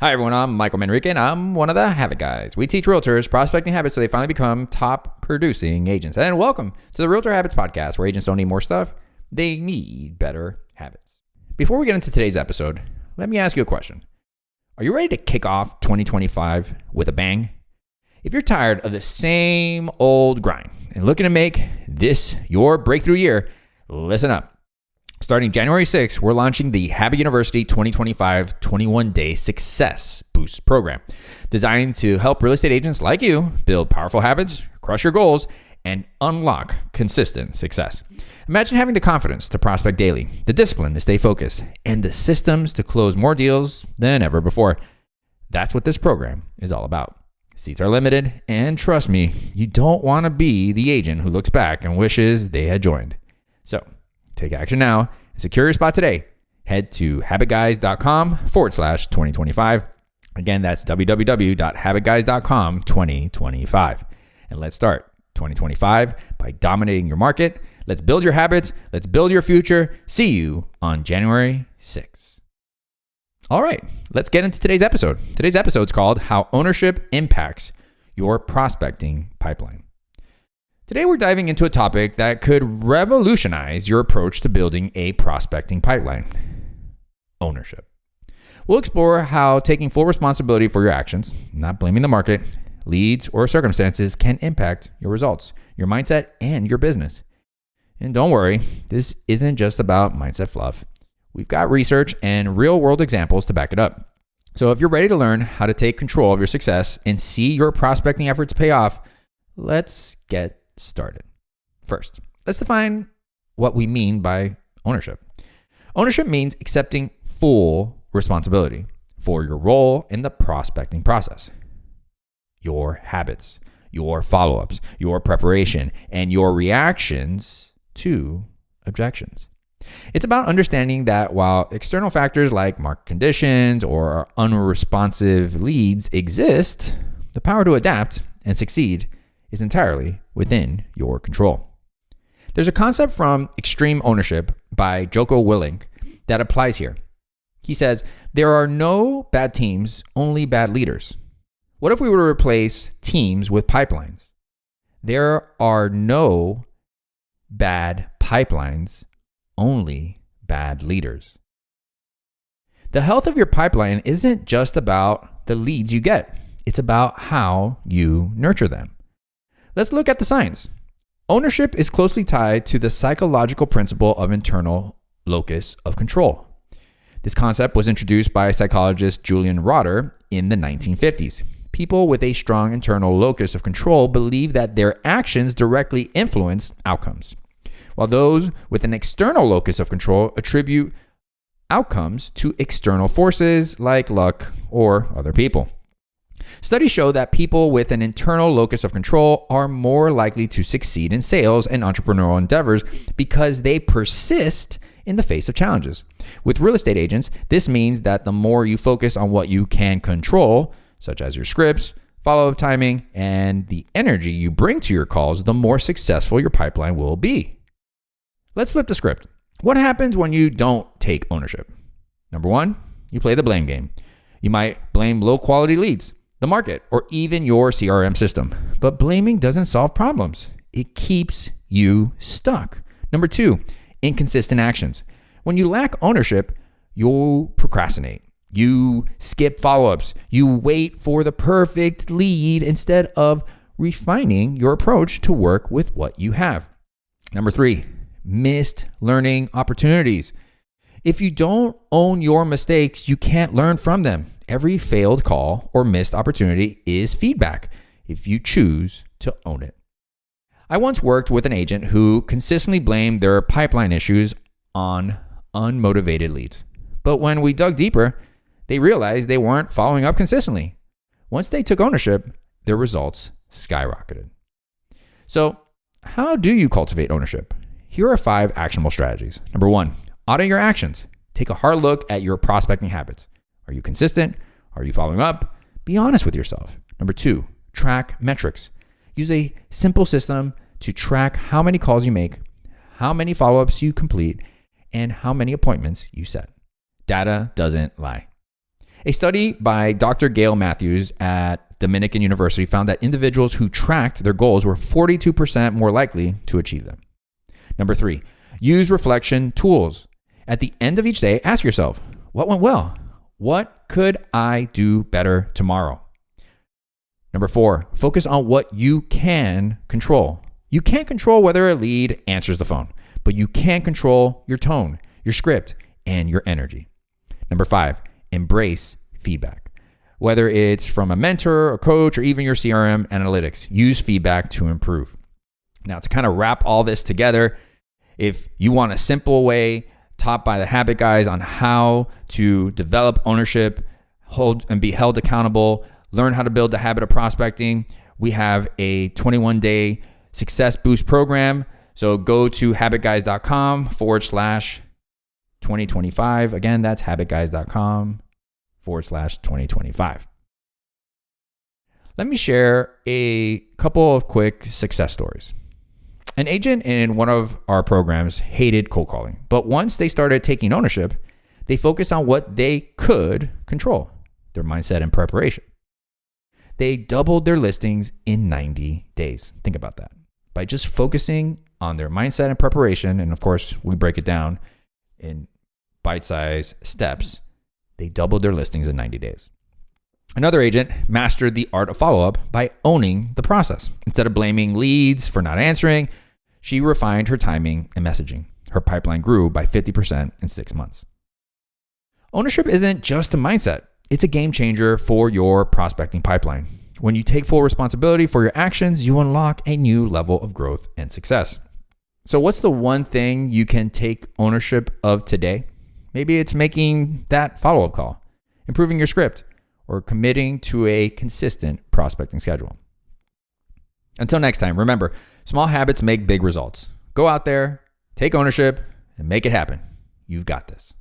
Hi everyone, I'm Michael Manrique and I'm one of the Habit Guys. We teach realtors prospecting habits so they finally become top producing agents. And welcome to the Realtor Habits Podcast, where agents don't need more stuff, they need better habits. Before we get into today's episode, let me ask you a question. Are you ready to kick off 2025 with a bang? If you're tired of the same old grind and looking to make this your breakthrough year, listen up. Starting January 6th, we're launching the Habit University 2025 21-Day Success Boost program, designed to help real estate agents like you build powerful habits, crush your goals, and unlock consistent success. Imagine having the confidence to prospect daily, the discipline to stay focused, and the systems to close more deals than ever before. That's what this program is all about. Seats are limited, and trust me, you don't want to be the agent who looks back and wishes they had joined. So, take action now and secure your spot today. Head to habitguys.com/2025. Again, that's www.habitguys.com/2025. And let's start 2025 by dominating your market. Let's build your habits. Let's build your future. See you on January 6th. All right, let's get into today's episode. Today's episode is called How Ownership Impacts Your Prospecting Pipeline. Today, we're diving into a topic that could revolutionize your approach to building a prospecting pipeline: ownership. We'll explore how taking full responsibility for your actions, not blaming the market, leads, or circumstances can impact your results, your mindset, and your business. And don't worry, this isn't just about mindset fluff. We've got research and real-world examples to back it up. So if you're ready to learn how to take control of your success and see your prospecting efforts pay off, let's get started. First, let's define what we mean by ownership. Ownership means accepting full responsibility for your role in the prospecting process. Your habits, your follow-ups, your preparation, and your reactions to objections. It's about understanding that while external factors like market conditions or unresponsive leads exist, the power to adapt and succeed is entirely within your control. There's a concept from Extreme Ownership by Jocko Willink that applies here. He says, there are no bad teams, only bad leaders. What if we were to replace teams with pipelines? There are no bad pipelines, only bad leaders. The health of your pipeline isn't just about the leads you get. It's about how you nurture them. Let's look at the science. Ownership is closely tied to the psychological principle of internal locus of control. This concept was introduced by psychologist Julian Rotter in the 1950s. People with a strong internal locus of control believe that their actions directly influence outcomes, while those with an external locus of control attribute outcomes to external forces like luck or other people. Studies show that people with an internal locus of control are more likely to succeed in sales and entrepreneurial endeavors because they persist in the face of challenges. With real estate agents, this means that the more you focus on what you can control, such as your scripts, follow-up timing, and the energy you bring to your calls, the more successful your pipeline will be. Let's flip the script. What happens when you don't take ownership? Number one, you play the blame game. You might blame low-quality leads, the market, or even your CRM system. But blaming doesn't solve problems. It keeps you stuck. Number two, inconsistent actions. When you lack ownership, you procrastinate. You skip follow-ups. You wait for the perfect lead instead of refining your approach to work with what you have. Number three, missed learning opportunities. If you don't own your mistakes, you can't learn from them. Every failed call or missed opportunity is feedback if you choose to own it. I once worked with an agent who consistently blamed their pipeline issues on unmotivated leads. But when we dug deeper, they realized they weren't following up consistently. Once they took ownership, their results skyrocketed. So, how do you cultivate ownership? Here are 5 actionable strategies. Number 1, audit your actions. Take a hard look at your prospecting habits. Are you consistent? Are you following up? Be honest with yourself. Number 2, track metrics. Use a simple system to track how many calls you make, how many follow-ups you complete, and how many appointments you set. Data doesn't lie. A study by Dr. Gail Matthews at Dominican University found that individuals who tracked their goals were 42% more likely to achieve them. Number 3, use reflection tools. At the end of each day, ask yourself, what went well? What could I do better tomorrow? Number 4, focus on what you can control. You can't control whether a lead answers the phone, but you can control your tone, your script, and your energy. Number 5, embrace feedback. Whether it's from a mentor, a coach, or even your CRM analytics, use feedback to improve. Now, to kind of wrap all this together, if you want a simple way taught by the Habit Guys on how to develop ownership, hold and be held accountable, learn how to build the habit of prospecting, we have a 21-day success boost program. So go to habitguys.com/2025. Again, that's habitguys.com/2025. Let me share a couple of quick success stories. An agent in one of our programs hated cold calling, but once they started taking ownership, they focused on what they could control, their mindset and preparation. They doubled their listings in 90 days. Think about that. By just focusing on their mindset and preparation, and of course, we break it down in bite-sized steps, they doubled their listings in 90 days. Another agent mastered the art of follow-up by owning the process. Instead of blaming leads for not answering, she refined her timing and messaging. Her pipeline grew by 50% in 6 months. Ownership isn't just a mindset. It's a game changer for your prospecting pipeline. When you take full responsibility for your actions, you unlock a new level of growth and success. So what's the one thing you can take ownership of today? Maybe it's making that follow-up call, improving your script, or committing to a consistent prospecting schedule. Until next time, remember, small habits make big results. Go out there, take ownership, and make it happen. You've got this.